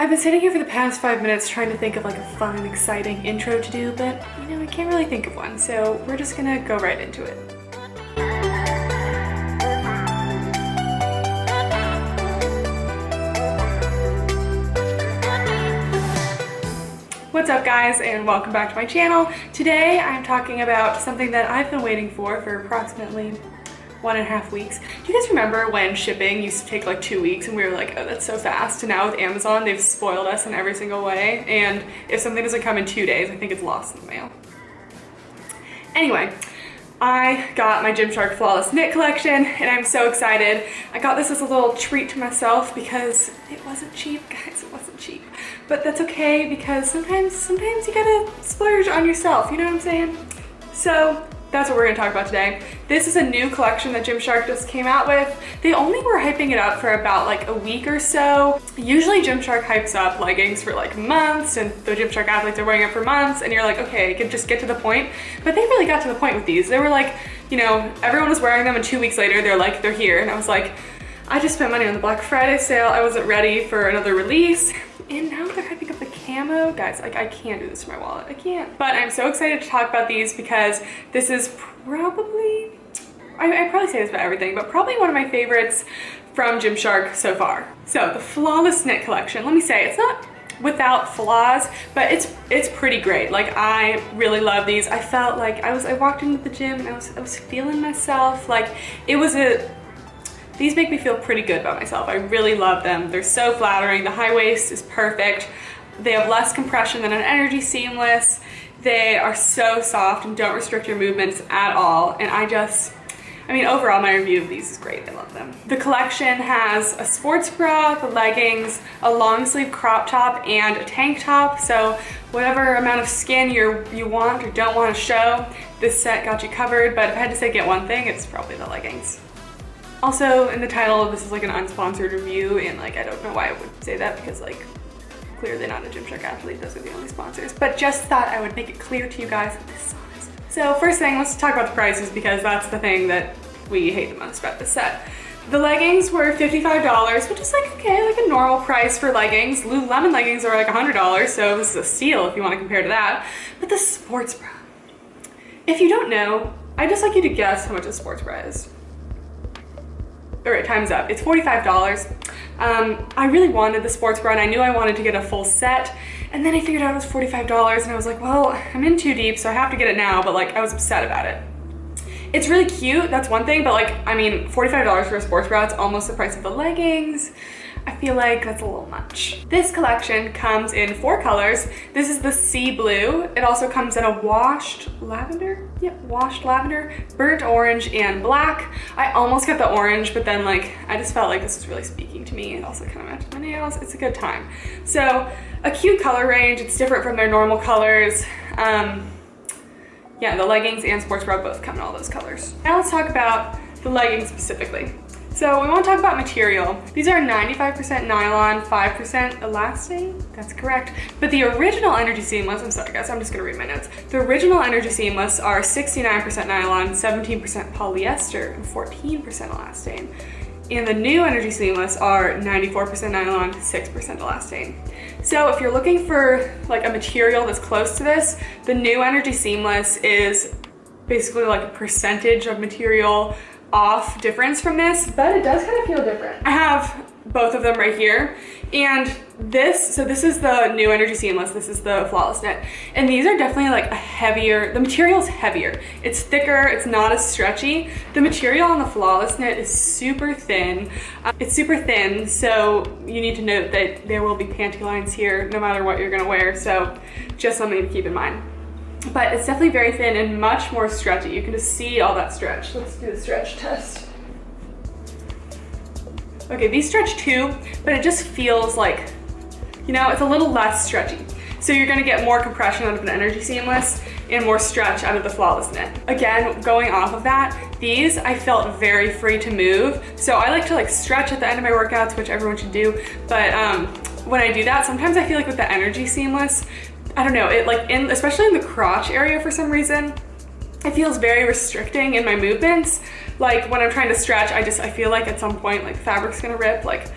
I've been sitting here for the past 5 minutes trying to think of like a fun, exciting intro to do, but you know, I can't really think of one, so we're just gonna go right into it. What's up guys, and welcome back to my channel. Today I'm talking about something that I've been waiting for approximately 1.5 weeks. Do you guys remember when shipping used to take like 2 weeks and we were like, oh, that's so fast? And now with Amazon, they've spoiled us in every single way. And if something doesn't come in 2 days, I think it's lost in the mail. Anyway, I got my Gymshark Flawless Knit collection and I'm so excited. I got this as a little treat to myself because it wasn't cheap, guys, it wasn't cheap. But that's okay because sometimes you gotta splurge on yourself, you know what I'm saying? So that's what we're gonna talk about today. This is a new collection that Gymshark just came out with. They only were hyping it up for about like a week or so. Usually Gymshark hypes up leggings for like months and the Gymshark athletes are wearing it for months and you're like, okay, I can just get to the point. But they really got to the point with these. They were like, you know, everyone was wearing them and 2 weeks later they're like, they're here. And I was like, I just spent money on the Black Friday sale. I wasn't ready for another release. And now they're hyping up the camo. Guys, like I can't do this for my wallet, I can't. But I'm so excited to talk about these because this is probably, I probably say this about everything, but probably one of my favorites from Gymshark so far. So the Flawless Knit collection, let me say, it's not without flaws, but it's pretty great. Like I really love these. I felt like I walked into the gym and I was feeling myself. Like these make me feel pretty good about myself. I really love them. They're so flattering. The high waist is perfect. They have less compression than an Energy Seamless. They are so soft and don't restrict your movements at all. And I mean, overall, my review of these is great. I love them. The collection has a sports bra, the leggings, a long sleeve crop top, and a tank top. So whatever amount of skin you want or don't want to show, this set got you covered. But if I had to say get one thing, it's probably the leggings. Also, in the title, this is like an unsponsored review, and like I don't know why I would say that because like clearly not a Gymshark athlete, those are the only sponsors, but just thought I would make it clear to you guys that this sucks. So first thing, let's talk about the prices because that's the thing that we hate the most about this set. The leggings were $55, which is like, okay, like a normal price for leggings. Lululemon leggings are like $100, so this is a steal if you want to compare to that. But the sports bra, if you don't know, I'd just like you to guess how much a sports bra is. All right, time's up. It's $45. I really wanted the sports bra and I knew I wanted to get a full set. And then I figured out it was $45 and I was like, well, I'm in too deep, so I have to get it now, but like I was upset about it. It's really cute, that's one thing, but like, I mean, $45 for a sports bra, it's almost the price of the leggings. I feel like that's a little much. This collection comes in 4 colors. This is the sea blue. It also comes in a washed lavender. Yep, washed lavender, burnt orange, and black. I almost got the orange, but then like, I just felt like this was really speaking to me. It also kind of matched my nails. It's a good time. So a cute color range. It's different from their normal colors. Yeah, the leggings and sports bra both come in all those colors. Now let's talk about the leggings specifically. So we want to talk about material. These are 95% nylon, 5% elastane. That's correct. But the original Energy Seamless, I'm sorry guys, I'm just gonna read my notes. The original Energy Seamless are 69% nylon, 17% polyester, and 14% elastane. And the new Energy Seamless are 94% nylon, 6% elastane. So if you're looking for like a material that's close to this, the new Energy Seamless is basically like a percentage of material off difference from this, but it does kind of feel different. I have both of them right here, and this is the new Energy Seamless, this is the Flawless Knit, and these are definitely like a heavier, the material's heavier, it's thicker, it's not as stretchy. The material on the Flawless Knit is super thin. It's super thin, so you need to note that there will be panty lines here no matter what you're gonna wear, so just something to keep in mind. But it's definitely very thin and much more stretchy. You can just see all that stretch. Let's do the stretch test. Okay, these stretch too, but it just feels like, you know, it's a little less stretchy. So you're gonna get more compression out of an Energy Seamless and more stretch out of the Flawless Knit. Again, going off of that, these I felt very free to move. So I like to like stretch at the end of my workouts, which everyone should do. But when I do that, sometimes I feel like with the Energy Seamless, I don't know, it like especially in the crotch area for some reason, it feels very restricting in my movements. Like when I'm trying to stretch, I feel like at some point like fabric's gonna rip. Like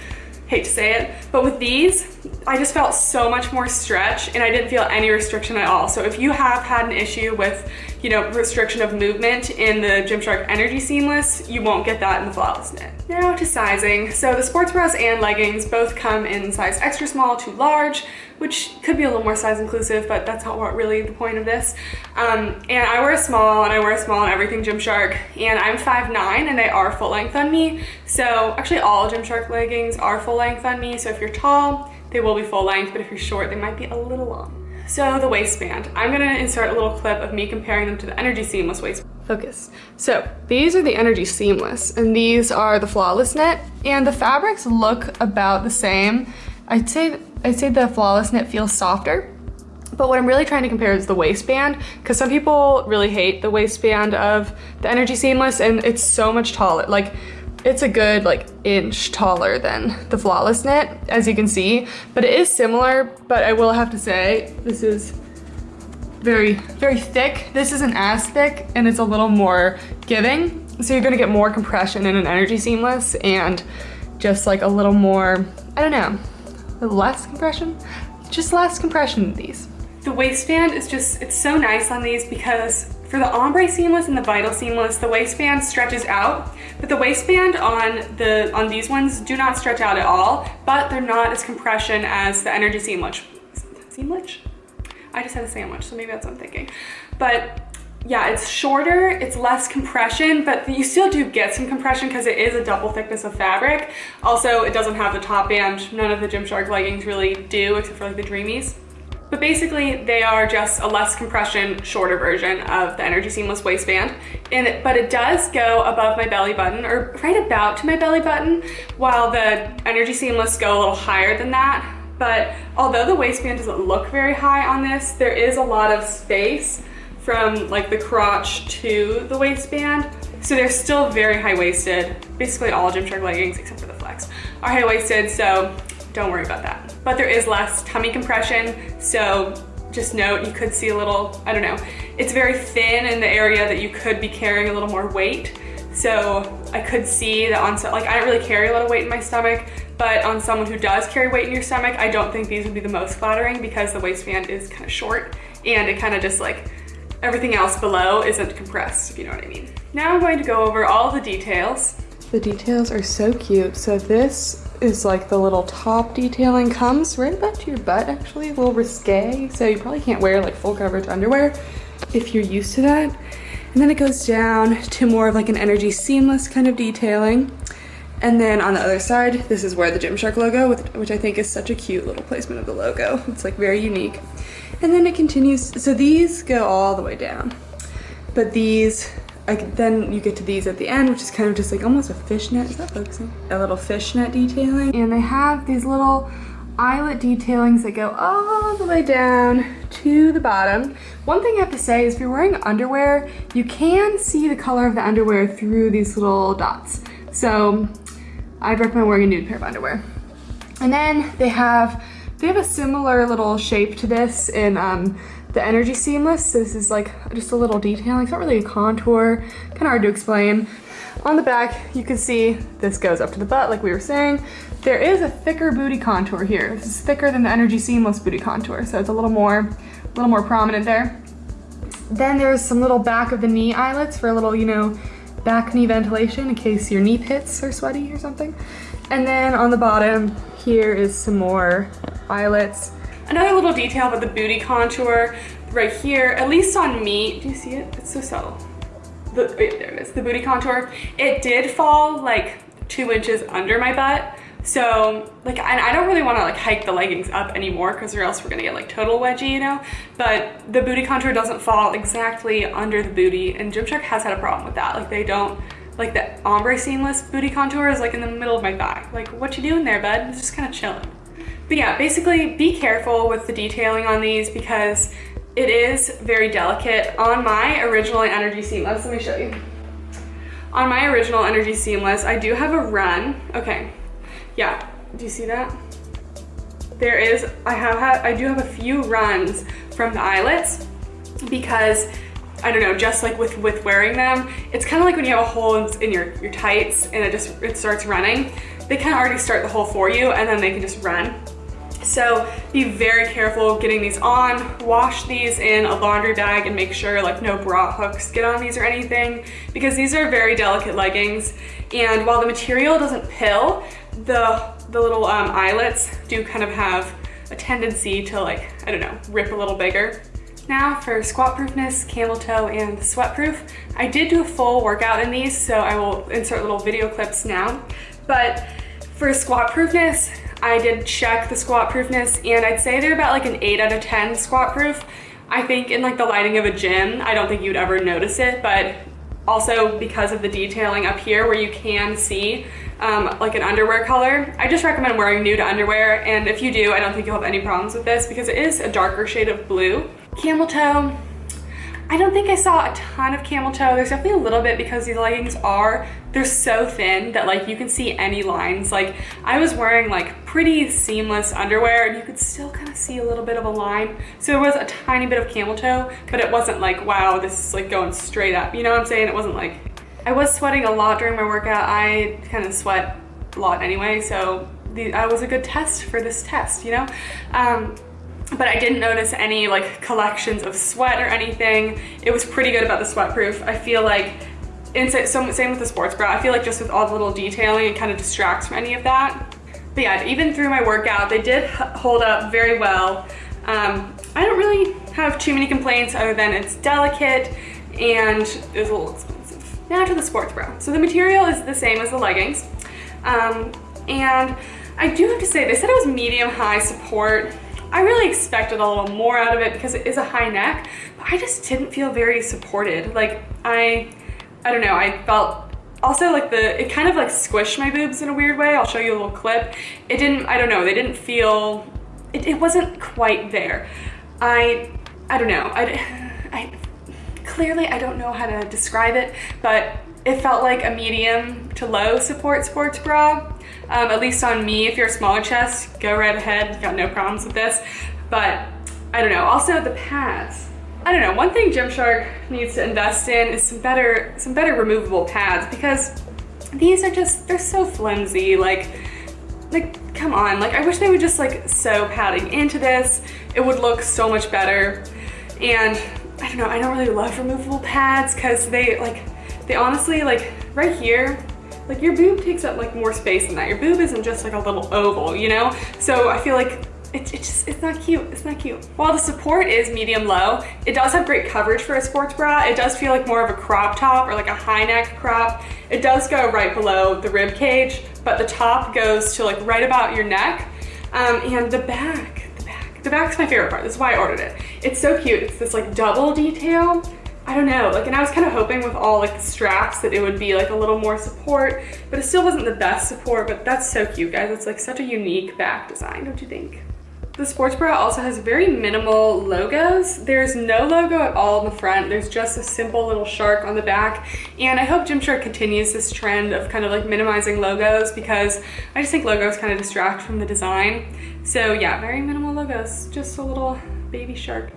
hate to say it, but with these, I just felt so much more stretch and I didn't feel any restriction at all. So if you have had an issue with, you know, restriction of movement in the Gymshark Energy Seamless, you won't get that in the Flawless Knit. Now to sizing. So the sports bras and leggings both come in size extra small to large, which could be a little more size inclusive, but that's not what really the point of this. And I wear a small, and I wear a small in everything Gymshark, and I'm 5'9", and they are full length on me. So actually all Gymshark leggings are full length on me, so if you're tall, they will be full length, but if you're short, they might be a little long. So the waistband. I'm gonna insert a little clip of me comparing them to the Energy Seamless waistband. Focus. So these are the Energy Seamless, and these are the Flawless Knit, and the fabrics look about the same. I'd say the Flawless Knit feels softer, but what I'm really trying to compare is the waistband, because some people really hate the waistband of the Energy Seamless, and it's so much taller. Like, it's a good like inch taller than the Flawless Knit, as you can see, but it is similar. But I will have to say, this is very, very thick. This isn't as thick, and it's a little more giving. So you're gonna get more compression in an Energy Seamless, and just like a little more, I don't know, less compression? Just less compression in these. The waistband is just, it's so nice on these because for the Ombre Seamless and the Vital Seamless, the waistband stretches out, but the waistband on these ones do not stretch out at all, but they're not as compression as the Energy Seamless. Seamless? I just had a sandwich, so maybe that's what I'm thinking. But yeah, it's shorter, it's less compression, but you still do get some compression because it is a double thickness of fabric. Also, it doesn't have the top band. None of the Gymshark leggings really do, except for like the Dreamies. But basically, they are just a less compression, shorter version of the Energy Seamless waistband. But it does go above my belly button, or right about to my belly button, while the Energy Seamless go a little higher than that. But although the waistband doesn't look very high on this, there is a lot of space from like the crotch to the waistband. So they're still very high-waisted. Basically all Gymshark leggings, except for the Flex, are high-waisted, so don't worry about that. But there is less tummy compression, so just note you could see a little, I don't know, it's very thin in the area that you could be carrying a little more weight. So I could see that on, like, I don't really carry a lot of weight in my stomach, but on someone who does carry weight in your stomach, I don't think these would be the most flattering because the waistband is kind of short and it kind of just like, everything else below isn't compressed, if you know what I mean. Now I'm going to go over all the details. The details are so cute. So this is like the little top detailing, comes right about to your butt actually, a little risque. So you probably can't wear like full coverage underwear if you're used to that. And then it goes down to more of like an Energy Seamless kind of detailing. And then on the other side, this is where the Gymshark logo, which I think is such a cute little placement of the logo. It's like very unique. And then it continues, so these go all the way down. But these, then you get to these at the end, which is kind of just like almost a fishnet, is that focusing? A little fishnet detailing. And they have these little eyelet detailings that go all the way down to the bottom. One thing I have to say is if you're wearing underwear, you can see the color of the underwear through these little dots. So I'd recommend wearing a nude pair of underwear. And then they have a similar little shape to this in the Energy Seamless. So this is like just a little detailing. It's not really a contour, kind of hard to explain. On the back, you can see this goes up to the butt like we were saying. There is a thicker booty contour here. This is thicker than the Energy Seamless booty contour, so it's a little more prominent there. Then there's some little back of the knee eyelets for a little, you know, back knee ventilation in case your knee pits are sweaty or something. And then on the bottom here is some more eyelets. Another little detail about the booty contour right here, at least on me, do you see it? It's so subtle. There it is, the booty contour. It did fall like 2 inches under my butt. So like, I don't really want to like hike the leggings up anymore because or else we're gonna get like total wedgie, you know? But the booty contour doesn't fall exactly under the booty, and Gymshark has had a problem with that. Like they don't, like the Ombre Seamless booty contour is like in the middle of my thigh. Like what you doing there, bud? It's just kind of chilling. But yeah, basically be careful with the detailing on these because it is very delicate. On my original Energy Seamless, let me show you. On my original Energy Seamless, I do have a run. Okay, yeah, do you see that? There is, I do have a few runs from the eyelets because I don't know, just like with wearing them, it's kind of like when you have a hole in your tights and it starts running. they kind of already start the hole for you and then they can just run. So be very careful getting these on. Wash these in a laundry bag and make sure like no bra hooks get on these or anything, because these are very delicate leggings. And while the material doesn't pill, the little eyelets do kind of have a tendency to, like, I don't know, rip a little bigger. Now for squat proofness, camel toe, and sweat proof. I did do a full workout in these, so I will insert little video clips now. But for squat proofness, I did check the squat proofness, and I'd say they're about like an 8 out of 10 squat proof. I think in like the lighting of a gym, I don't think you'd ever notice it, but also because of the detailing up here where you can see like an underwear color, I just recommend wearing nude underwear. And if you do, I don't think you'll have any problems with this because it is a darker shade of blue. Camel toe, I don't think I saw a ton of camel toe. There's definitely a little bit because these leggings they're so thin that like you can see any lines. Like I was wearing like pretty seamless underwear and you could still kind of see a little bit of a line. So there was a tiny bit of camel toe, but it wasn't like, wow, this is like going straight up. You know what I'm saying? It wasn't like, I was sweating a lot during my workout. I kind of sweat a lot anyway, so that was a good test for this test, you know? But I didn't notice any like collections of sweat or anything. It was pretty good about the sweat proof. I feel like, same with the sports bra, I feel like just with all the little detailing, it kind of distracts from any of that. But yeah, even through my workout, they did hold up very well. I don't really have too many complaints other than it's delicate and it's a little expensive. Now to the sports bra. So the material is the same as the leggings. And I do have to say, they said it was medium-high support. I really expected a little more out of it because it is a high neck, but I just didn't feel very supported. Like I don't know, I felt also like it kind of like squished my boobs in a weird way. I'll show you a little clip. It didn't, I don't know, they didn't feel, it wasn't quite there. I don't know, clearly I don't know how to describe it, but it felt like a medium to low support sports bra. At least on me. If you're a smaller chest, go right ahead, got no problems with this. But I don't know, also the pads. I don't know, one thing Gymshark needs to invest in is some better removable pads, because these are just, they're so flimsy. Like come on, like I wish they would just like sew padding into this. It would look so much better. And I don't know, I don't really love removable pads because they honestly, like right here, like your boob takes up like more space than that. Your boob isn't just like a little oval, you know? So I feel like it's not cute, it's not cute. While the support is medium low, it does have great coverage for a sports bra. It does feel like more of a crop top or like a high neck crop. It does go right below the rib cage, but the top goes to like right about your neck. And the back's my favorite part. This is why I ordered it. It's so cute. It's this like double detail. I don't know, like, and I was kind of hoping with all like the straps that it would be like a little more support, but it still wasn't the best support. But that's so cute, guys. It's like such a unique back design, don't you think? The sports bra also has very minimal logos. There's no logo at all in the front. There's just a simple little shark on the back. And I hope Gymshark continues this trend of kind of like minimizing logos, because I just think logos kind of distract from the design. So yeah, very minimal logos. Just a little baby shark.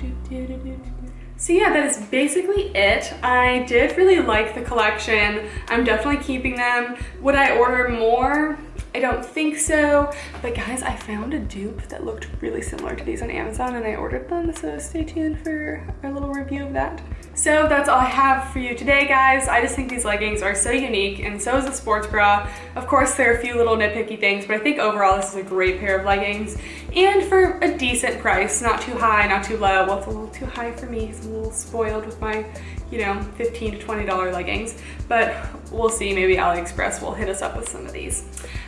So yeah, that is basically it. I did really like the collection. I'm definitely keeping them. Would I order more? I don't think so. But guys, I found a dupe that looked really similar to these on Amazon and I ordered them, so stay tuned for a little review of that. So that's all I have for you today, guys. I just think these leggings are so unique, and so is the sports bra. Of course, there are a few little nitpicky things, but I think overall this is a great pair of leggings. And for a decent price, not too high, not too low. Well, it's a little too high for me because I'm a little spoiled with my, you know, $15 to $20 leggings. But we'll see, maybe AliExpress will hit us up with some of these.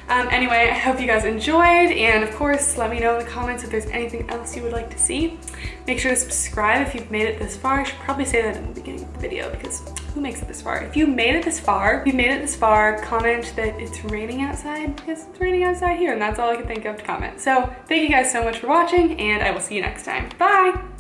Anyway, I hope you guys enjoyed, and of course, let me know in the comments if there's anything else you would like to see. Make sure to subscribe if you've made it this far. I should probably say that in the beginning of the video, because who makes it this far? If you made it this far, comment that it's raining outside, because it's raining outside here, and that's all I can think of to comment. So thank you guys so much for watching, and I will see you next time. Bye!